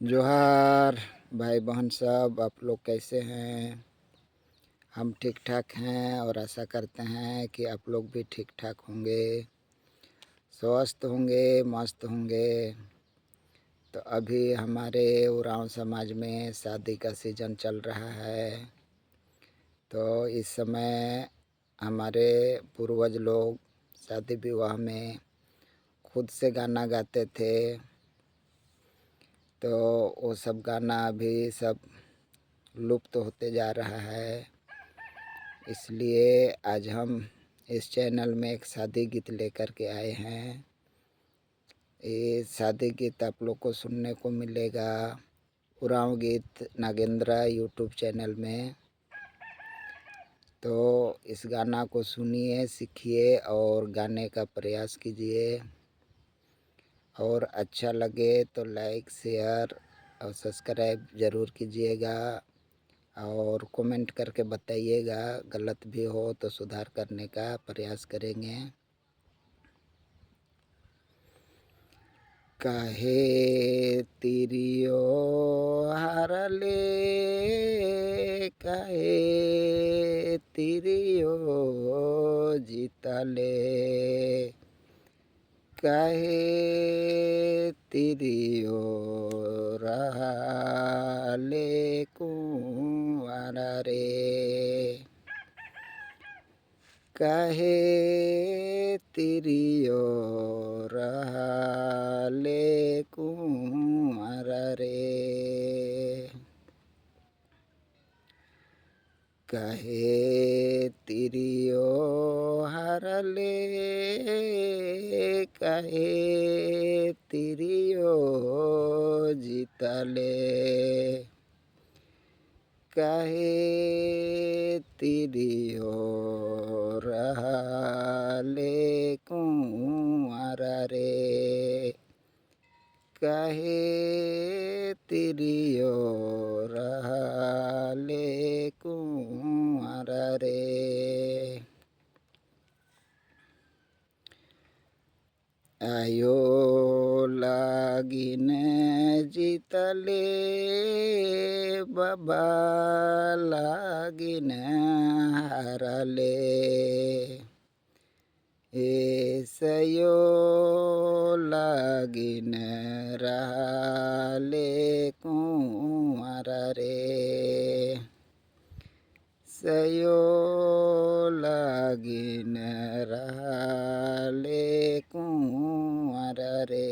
जोहार भाई बहन सब, आप लोग कैसे हैं? हम ठीक ठाक हैं और आशा करते हैं कि आप लोग भी ठीक ठाक होंगे, स्वस्थ होंगे, मस्त होंगे। तो अभी हमारे उरांव समाज में शादी का सीज़न चल रहा है। तो इस समय हमारे पूर्वज लोग शादी विवाह में खुद से गाना गाते थे। तो वो सब गाना अभी सब लुप्त होते जा रहा है। इसलिए आज हम इस चैनल में एक शादी गीत लेकर के आए हैं। ये शादी गीत आप लोग को सुनने को मिलेगा उरांव गीत नागेंद्र यूट्यूब चैनल में। तो इस गाना को सुनिए, सीखिए और गाने का प्रयास कीजिए। और अच्छा लगे तो लाइक, शेयर और सब्सक्राइब ज़रूर कीजिएगा और कमेंट करके बताइएगा। गलत भी हो तो सुधार करने का प्रयास करेंगे। काहे तिरियो हारले, काहे तिरियो जीतले, काहे तिरियो रहले कुंवारा रे, काहे तिरियो रहले कुंवारा रे, काहे तिरियो हारले, काहे तिरियो जीतले, काहे तिरियो रहले कुंवारा रे, काहे तिरियो रहले कुंवारा रे। आयो लागिन जीतले, बाबा लागिन हारले, एसयो लागिन रहले कुंवारा रे, सयो लागिन रहले कुंवारा रे।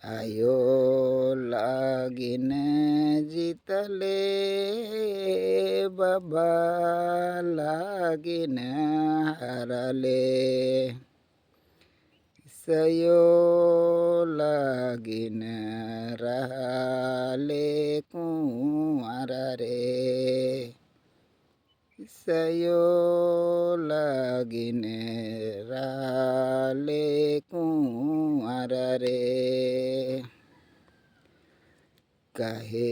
आयो लागिन जीतले, बाबा लागिन हारले, सयो लागिन रहले कुंवारा रे, सयो लागिन रहले कुंवारा रे, काहे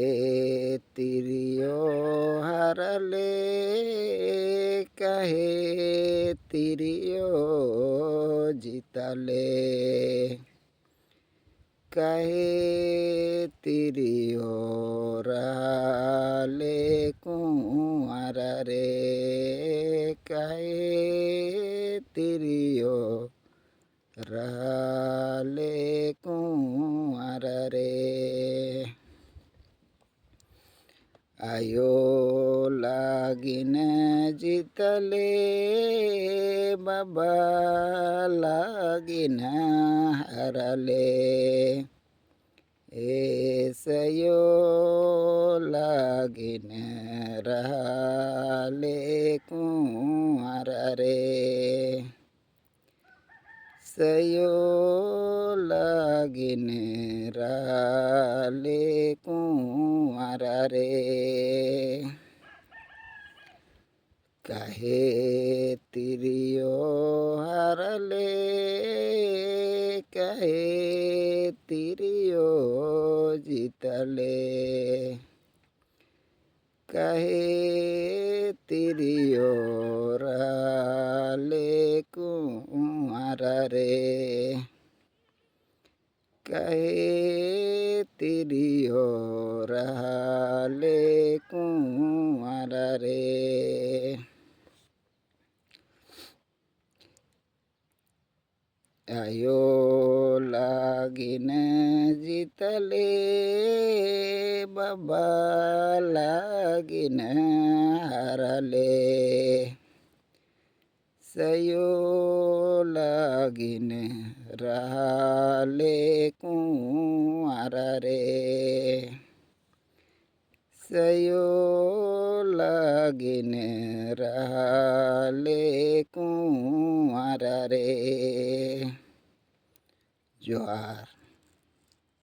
तिरियो हारले, काहे तिरियो जीतले, काहे तिरियो रहले कुंवारा रे, काहे तिरियो रहले कुंवारा रे। आयो लागिन जीतले, बाबा लागिन हारले, एसयो लागिन रहले कुंवारा रे, सयो लागिन रहले कुंवारा रे, काहे तिरियो हारले, काहे तिरियो जीतले, काहे तिरियो रहले कुंवारा रे, कहे तेरी हो रहा ले कुंवर रे। आयो लागिन जीतले बाबा लागिन हारले। सयो लागिन रहले कुंवर रे। सयो लागिन रहले कुंवर रे। जोहार।